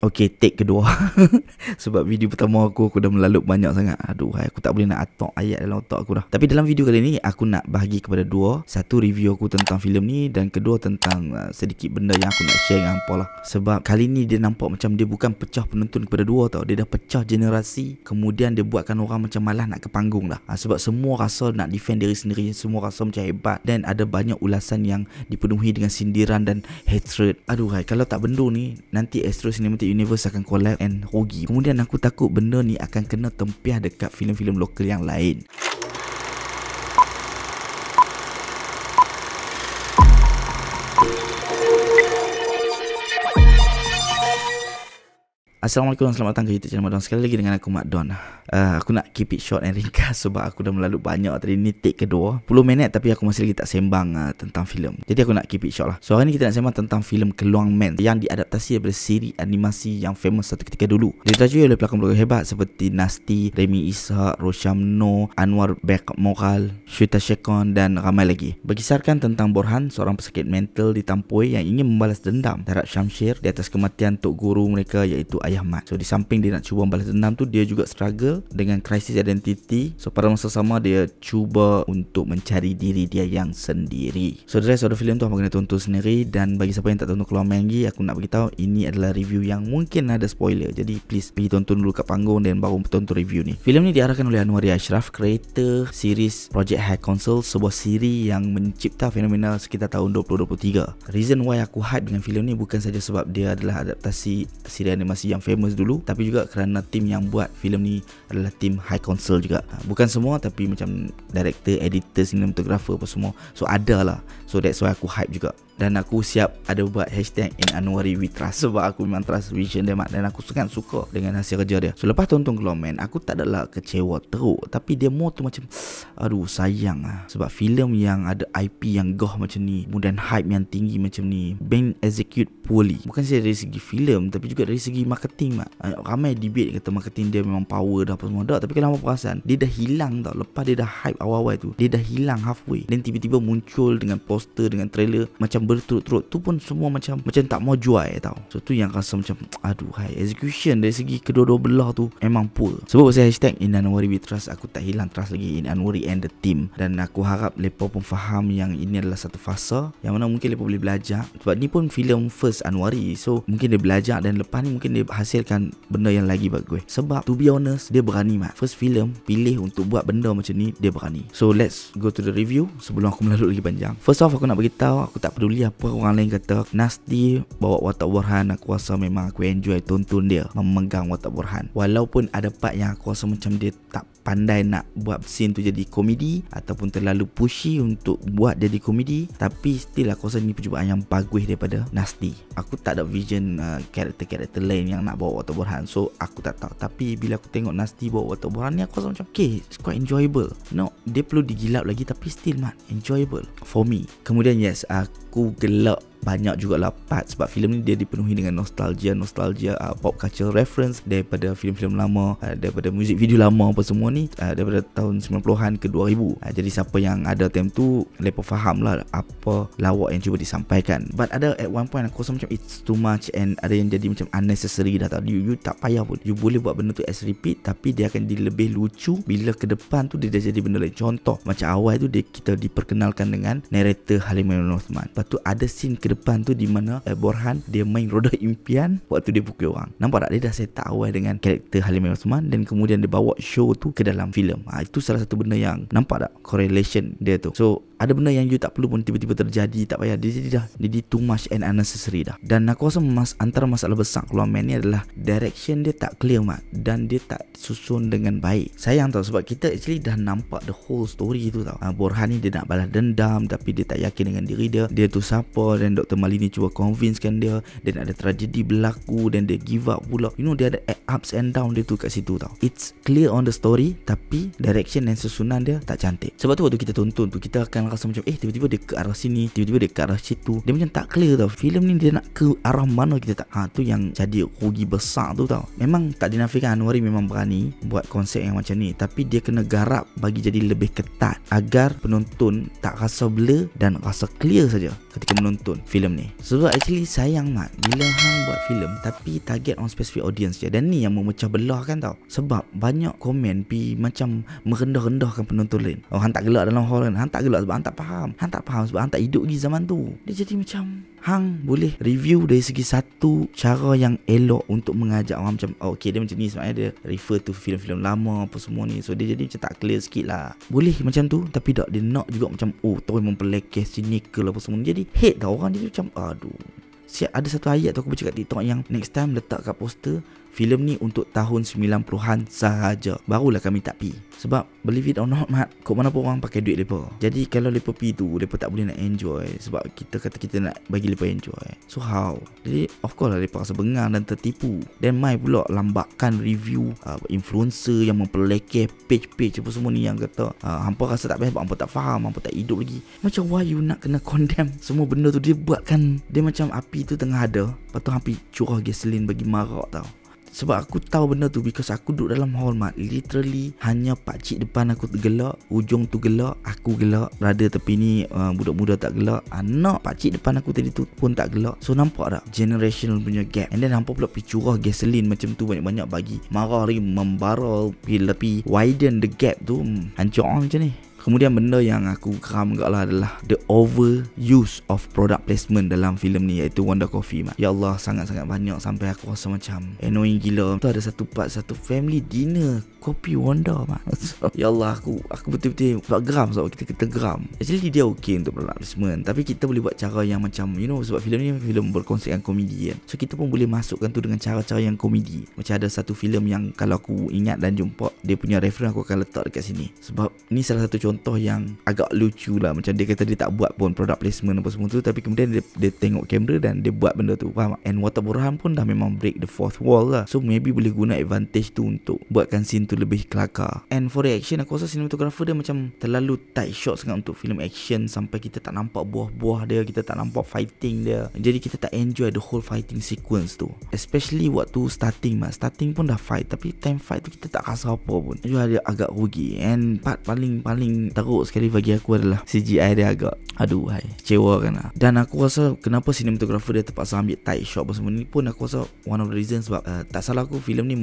Okay, take kedua. Sebab video pertama aku dah melalut banyak sangat. Aduh, aku tak boleh nak atok ayat dalam otak aku dah. Tapi dalam video kali ni aku nak bahagi kepada dua. Satu, review aku tentang filem ni, dan kedua tentang sedikit benda yang aku nak share dengan hampa lah. Sebab kali ni dia nampak macam dia bukan pecah penonton kepada dua tau. Dia dah pecah generasi. Kemudian dia buatkan orang macam malas nak ke panggung lah. Sebab semua rasa nak defend diri sendiri, semua rasa macam hebat, dan ada banyak ulasan yang dipenuhi dengan sindiran dan hatred. Aduh, kalau tak benda ni, nanti Astro Cinematic Universe akan collapse and rugi. Kemudian aku takut benda ni akan kena tempiah dekat filem-filem lokal yang lain. Assalamualaikum, selamat datang ke YouTube channel Mak Don. Sekali lagi dengan aku, Mak Don. Aku nak keep it short and ringkas sebab aku dah melalut banyak tadi. Ni take kedua 10 minit tapi aku masih lagi tak sembang tentang filem. Jadi aku nak keep it short lah. So hari ni kita nak sembang tentang filem Keluang Man yang diadaptasi daripada siri animasi yang famous satu ketika dulu. Diterajui oleh pelakon-pelakon hebat seperti Nasty, Remy Ishak, Rosham Noh, Anwar Bek Moral, Shweta Shekon dan ramai lagi. Berkisarkan tentang Borhan, seorang pesakit mental di Tampoi yang ingin membalas dendam terhadap Syamshir di atas kematian tok guru mereka iaitu Ayah Mat. So di samping dia nak cuba balas dendam tu, dia juga struggle dengan krisis identiti. So pada masa sama dia cuba untuk mencari diri dia yang sendiri. So the rest of the film tu apa kena tonton sendiri. Dan bagi siapa yang tak tonton Keluang Man lagi, aku nak beritahu ini adalah review yang mungkin ada spoiler. Jadi please pergi tonton dulu kat panggung dan baru tonton review ni. Filem ni diarahkan oleh Anwar Ashraf, creator series Project High Council, sebuah siri yang mencipta fenomena sekitar tahun 2023. Reason why aku hype dengan filem ni bukan saja sebab dia adalah adaptasi siri animasi yang famous dulu, tapi juga kerana tim yang buat filem ni adalah tim High Council juga. Bukan semua, tapi macam director, editor, cinematographer apa semua. So ada lah. So that's why aku hype juga. Dan aku siap ada buat hashtag in Anwari we trust, sebab aku memang trust vision dia, Mak. Dan aku sangat suka dengan hasil kerja dia. So lepas tonton Keluang Man, aku tak adalah kecewa teruk, tapi dia more tu macam aduh sayang lah. Sebab filem yang ada IP yang goh macam ni, kemudian hype yang tinggi macam ni, band execute poorly. Bukan saja dari segi filem, tapi juga dari segi marketing, Mak. Ramai debate kata marketing dia memang power dah apa semua dah, tapi kalau apa perasan, dia dah hilang tau. Lepas dia dah hype awal-awal tu, dia dah hilang halfway. Dan tiba-tiba muncul dengan poster, dengan trailer macam berturut-turut tu pun semua macam tak mau jual tau. So tu yang rasa macam aduh, execution dari segi kedua-dua belah tu memang poor. Sebab pasal hashtag in Anwari we trust, aku tak hilang trust lagi in Anwari and the team. Dan aku harap lepa pun faham yang ini adalah satu fasa yang mana mungkin lepa boleh belajar. Sebab ni pun filem first Anwari, so mungkin dia belajar dan lepas ni mungkin dia hasilkan benda yang lagi bagus. Sebab to be honest, dia berani, Mak. First filem pilih untuk buat benda macam ni, dia berani. So let's go to the review sebelum aku melalut lagi panjang. First off, aku nak beritahu, aku tak peduli apa orang lain kata. Nasty bawa watak Borhan, aku rasa memang aku enjoy tonton dia memegang watak Borhan. Walaupun ada part yang aku rasa macam dia tak pandai nak buat scene tu jadi komedi ataupun terlalu pushy untuk buat jadi komedi, tapi still aku rasa ni percubaan yang bagus daripada Nasty. Aku tak ada vision karakter-karakter lain yang nak bawa watak Borhan, so aku tak tahu. Tapi bila aku tengok Nasty bawa watak Borhan ni, aku rasa macam okay, it's quite enjoyable. No, dia perlu digilap lagi tapi still, man, enjoyable for me. Kemudian yes, aku gelak banyak jugalah part sebab filem ni dia dipenuhi dengan nostalgia pop culture reference daripada filem-filem lama, daripada music video lama apa semua ni, daripada tahun 90-an ke 2000. Jadi siapa yang ada time tu, lepas faham lah apa lawak yang cuba disampaikan. But ada at one point aku rasa macam it's too much and ada yang jadi macam unnecessary dah tau. You tak payah pun. You boleh buat benda tu as repeat, tapi dia akan jadi lebih lucu bila ke depan tu dia dah jadi benda lain. Contoh macam awal tu kita diperkenalkan dengan narrator Halim Ainun Othman. Lepas tu ada scene ke depan tu di mana Borhan dia main roda impian waktu dia pukul orang. Nampak tak? Dia dah set awal dengan karakter Halim Ainun Othman dan kemudian dia bawa show tu ke dalam filem. Itu salah satu benda yang nampak tak correlation dia tu. So ada benda yang you tak perlu pun tiba-tiba terjadi, tak payah. Dia jadi too much and unnecessary dah. Dan aku rasa antara masalah besar Keluang Man ni adalah direction dia tak clear, Mak, dan dia tak susun dengan baik. Sayang tau, sebab kita actually dah nampak the whole story tu tau. Borhan ni dia nak balas dendam tapi dia tak yakin dengan diri dia. Dia tu siapa, dan Dr. Malini cuba convincekan dia, dan ada tragedi berlaku dan dia give up pula. You know, dia ada ups and down dia tu kat situ tau. It's clear on the story tapi direction dan susunan dia tak cantik. Sebab tu waktu kita tonton tu, kita akan jangan rasa macam tiba-tiba dia ke arah sini, tiba-tiba dia ke arah situ. Dia macam tak clear tau. Filem ni dia nak ke arah mana kita tak. Tu yang jadi rugi besar tu tau. Memang tak dinafikan Anwari memang berani buat konsep yang macam ni, tapi dia kena garap bagi jadi lebih ketat agar penonton tak rasa blur dan rasa clear saja ketika menonton filem ni. Sebab actually sayang Mat bila hang buat filem tapi target on specific audience je, dan ni yang memecah belah kan tau. Sebab banyak komen macam merendah-rendahkan penonton lain. Hang tak gelak dalam hall kan, hang tak gelak sebab hang tak faham. Hang tak faham sebab hang tak hidup lagi zaman tu. Dia jadi macam hang boleh review dari segi satu cara yang elok untuk mengajak orang macam okay dia macam ni sebenarnya dia refer to filem-filem lama apa semua ni. So dia jadi macam tak clear sikit lah. Boleh macam tu, tapi tak dia nak juga macam tu mempelekeh cynical apa semua. Jadi hate tau orang. Dia macam aduh. Siap, ada satu ayat tu aku baca kat TikTok yang next time letak kat poster filem ni untuk tahun 90-an sahaja, barulah kami tak pi. Sebab believe it or not Mat, kok mana pun orang pakai duit mereka. Jadi kalau mereka pi tu, mereka tak boleh nak enjoy. Sebab kita kata kita nak bagi mereka enjoy. So how? Jadi of course lah mereka rasa bengang dan tertipu. Dan mai pula lambakan review influencer yang mempelekeh page-page apa semua ni yang kata hampa rasa tak best sebab hampa tak faham, hampa tak hidup lagi. Macam why you nak kena condemn semua benda tu. Dia buatkan dia macam api tu tengah ada, lepas tu hampa curah gasolin bagi marak tau. Sebab aku tahu benda tu because aku duduk dalam hall Mat. Literally hanya pakcik depan aku gelak, ujung tu gelak, aku gelak, brother tepi ni budak muda tak gelak, anak pakcik depan aku tadi tu pun tak gelak. So nampak tak generational punya gap. And then hampa pula pergi curah gasolin macam tu banyak-banyak bagi marah lagi, membara lebih widen the gap tu. Hancur macam ni. Kemudian benda yang aku geram juga lah adalah the overuse of product placement dalam filem ni, iaitu Wanda Coffee Mat. Ya Allah, sangat-sangat banyak sampai aku rasa macam annoying gila. Tu ada satu part, satu family dinner kopi Wanda Mat. Ya Allah, aku betul-betul sebab geram, sebab kita geram. Actually dia okay untuk product placement, tapi kita boleh buat cara yang macam sebab filem ni filem berkonsepkan komedi kan. So kita pun boleh masukkan tu dengan cara-cara yang komedi. Macam ada satu filem yang kalau aku ingat dan jumpa dia punya reference, aku akan letak dekat sini. Sebab ni salah satu contoh yang agak lucu lah. Macam dia kata dia tak buat pun product placement apa semua tu, tapi kemudian dia tengok kamera dan dia buat benda tu, faham? And Water Burhan pun dah memang break the fourth wall lah. So maybe boleh guna advantage tu untuk buatkan scene tu lebih kelakar. And for the action, aku rasa cinematographer dia macam terlalu tight shot sangat untuk film action, sampai kita tak nampak buah-buah dia, kita tak nampak fighting dia. Jadi kita tak enjoy the whole fighting sequence tu. Especially waktu starting pun dah fight, tapi time fight tu kita tak rasa apa pun. Jadi dia agak rugi. And part paling teruk sekali bagi aku adalah CGI dia agak kecewa kan lah. Dan aku rasa kenapa cinematographer dia terpaksa ambil tight shot apa semua ni pun aku rasa one of the reasons sebab tak salah aku filem ni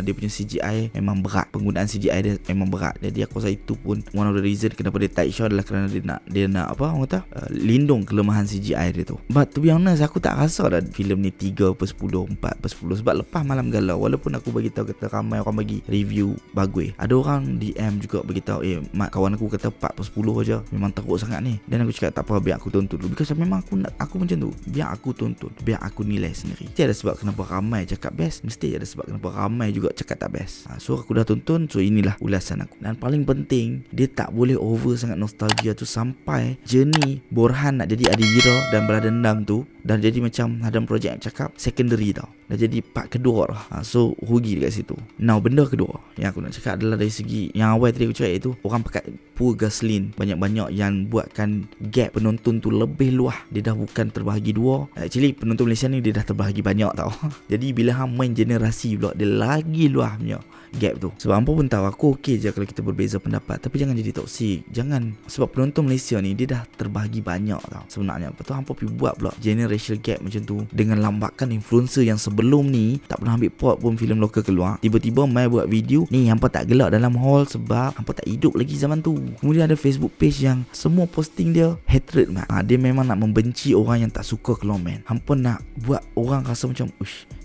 dia punya CGI memang berat, penggunaan CGI dia memang berat. Jadi aku rasa itu pun one of the reason kenapa dia tight shot adalah kerana dia nak apa orang kata lindung kelemahan CGI dia tu. But to be honest, aku tak rasa dah filem ni 3/10, 4/10 sebab lepas Malam Galau, walaupun aku bagi tahu kata ramai orang bagi review bagus, ada orang DM juga bagi tahu Mat, kawan aku kata 4/10 aja, memang teruk sangat ni. Dan aku cakap tak apa, biar aku tonton dulu, because memang aku macam tu, biar aku tonton, biar aku nilai sendiri. Mesti ada sebab kenapa ramai cakap best, mesti ada sebab kenapa ramai juga cakap tak best. So aku dah tonton, so inilah ulasan aku. Dan paling penting, dia tak boleh over sangat nostalgia tu sampai journey Borhan nak jadi Adivira dan Balas Dendam tu dah jadi macam Hadam Project yang cakap secondary tau, dah jadi part kedua lah. So rugi dekat situ. Now benda kedua yang aku nak cakap adalah dari segi yang awal tadi aku cakap, iaitu orang pakai poor gasoline banyak-banyak yang buatkan gap penonton tu lebih luas. Dia dah bukan terbahagi dua, actually penonton Malaysia ni dia dah terbahagi banyak tau. Jadi bila hang main generasi pula, dia lagi luas punya gap tu. Sebab hampa pun tahu aku okey je kalau kita berbeza pendapat, tapi jangan jadi toksik. Jangan, sebab penonton Malaysia ni dia dah terbahagi banyak tau sebenarnya. Lepas tu hampa pergi buat pula generational gap macam tu dengan lambakan influencer yang sebelum ni tak pernah ambil pot pun filem lokal keluar, tiba-tiba mai buat video ni hampa tak gelak dalam hall sebab hampa tak hidup lagi zaman tu. Kemudian ada Facebook page yang semua posting dia hatred Mat. Dia memang nak membenci orang yang tak suka Claw Man. Hampa nak buat orang rasa macam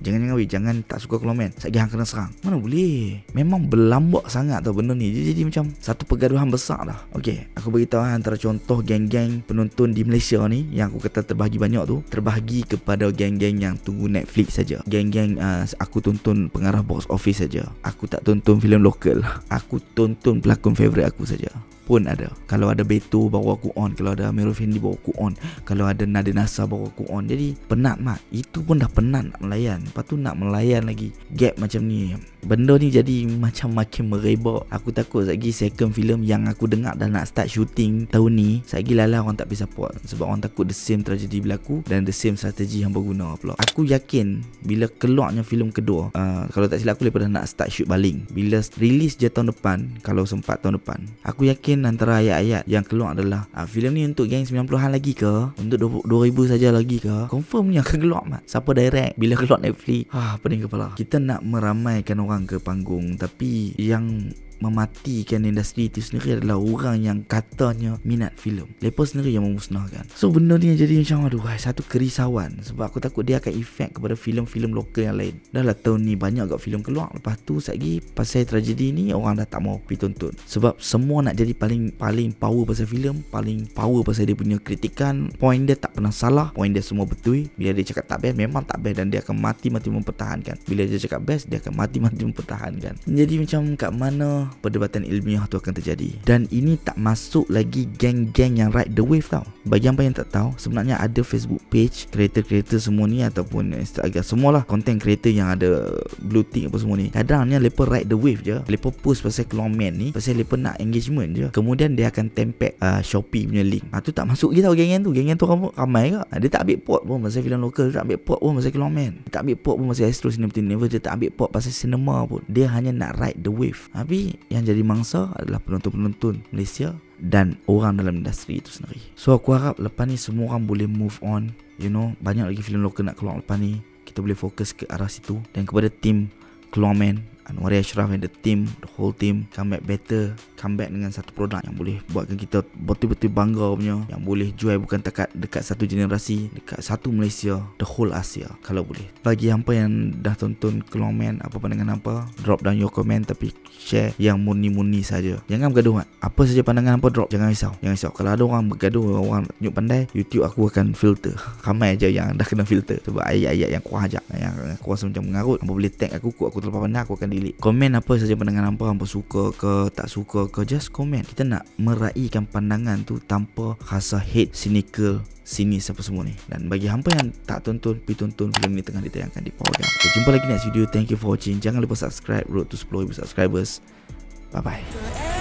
jangan tak suka Claw Man, sekejap hang kena serang. Mana boleh. Memang berlambak sangat tau benda ni. Dia jadi macam satu pergaduhan besar dah. Okay, aku beritahu antara contoh geng-geng penonton di Malaysia ni yang aku kata terbahagi banyak tu, terbahagi kepada geng-geng yang tunggu Netflix saja. Geng-geng aku tonton pengarah box office saja. Aku tak tonton filem lokal. Aku tonton pelakon favourite aku saja. pun ada. Kalau ada Beto baru aku on, kalau ada Amirul Fendi baru aku on, kalau ada Nadia Nasa baru aku on. Jadi penat mat. Itu pun dah penat nak melayan. Lepas tu nak melayan lagi. Gap macam ni. Benda ni jadi macam makin merebak. Aku takut lagi second film yang aku dengar dah nak start shooting tahun ni, lagi lala orang tak bisa support. Sebab orang takut the same tragedi berlaku dan the same strategi yang berguna pula. Aku yakin bila keluarnya filem kedua, kalau tak silap aku daripada nak start shoot baling. Bila release je tahun depan, kalau sempat tahun depan, aku yakin antara ayat-ayat yang keluar adalah filem ni untuk geng 90-an lagi ke? Untuk 2000 saja lagi ke? Confirm ni akan keluar mat. Siapa direct? Bila keluar Netflix? Pening kepala. Kita nak meramaikan orang ke panggung, tapi yang mematikan industri itu sendiri adalah orang yang katanya minat filem. Lepas sendiri yang memusnahkan. So benda ni jadi macam satu kerisauan. Sebab aku takut dia akan efek kepada filem-filem lokal yang lain. Dah lah tahun ni banyak agak filem keluar. Lepas tu lagi pasal tragedi ni orang dah tak mau pergi tonton. Sebab semua nak jadi paling power pasal filem, paling power pasal dia punya kritikan. Point dia tak pernah salah, point dia semua betul. Bila dia cakap tak best, memang tak best dan dia akan mati-mati mempertahankan. Bila dia cakap best, dia akan mati-mati mempertahankan. Jadi macam kat mana perdebatan ilmiah tu akan terjadi. Dan ini tak masuk lagi geng-geng yang ride the wave tau. Bagi apa yang tak tahu, sebenarnya ada Facebook page kreator-kreator semua ni ataupun Instagram, semualah content creator yang ada blue tick apa semua ni. Kadangnya lepa ride the wave je. Lepa post pasal Clonman ni, pasal lepa nak engagement je. Kemudian dia akan tempel Shopee punya link. Tu tak masuk je tau geng-geng tu. Geng-geng tu ramai ke? Dia tak ambil pot pun pasal filem lokal, dia tak ambil pot pun pasal Clonman. Dia tak ambil pot pun pasal Astro Cinema Universe, dia tak ambil pot pasal cinema pun. Dia hanya nak ride the wave. Tapi yang jadi mangsa adalah penonton-penonton Malaysia dan orang dalam industri itu sendiri. So aku harap lepas ni semua orang boleh move on. Banyak lagi filem lokal nak keluar lepas ni. Kita boleh fokus ke arah situ. Dan kepada tim Clonman, Anwari Ashraf and the team, the whole team, come back better, come back dengan satu produk yang boleh buatkan kita betul-betul bangga punya, yang boleh jual bukan dekat satu generasi, dekat satu Malaysia, the whole Asia kalau boleh. Bagi hampa yang dah tonton Clonman, apa pandangan hampa, drop down your comment, tapi share yang murni-murni saja. Jangan bergaduh. Apa saja pandangan hampa drop, jangan risau. Kalau ada orang bergaduh, orang tunjuk pandai, YouTube aku akan filter. Ramai aja yang dah kena filter sebab ayat-ayat yang kurang ajak, yang aku rasa macam mengarut. Hampa boleh tag aku terlepas pandai, aku akan delete. Komen apa saja pandangan hampa suka ke tak suka ke, just komen. Kita nak meraihkan pandangan tu tanpa rasa hate, cynical, sinis apa semua ni. Dan bagi hampa yang tak tonton, pergi tonton filem ni tengah ditayangkan di Power Gang. Jumpa lagi next video. Thank you for watching. Jangan lupa subscribe, road to 10,000 subscribers. Bye bye.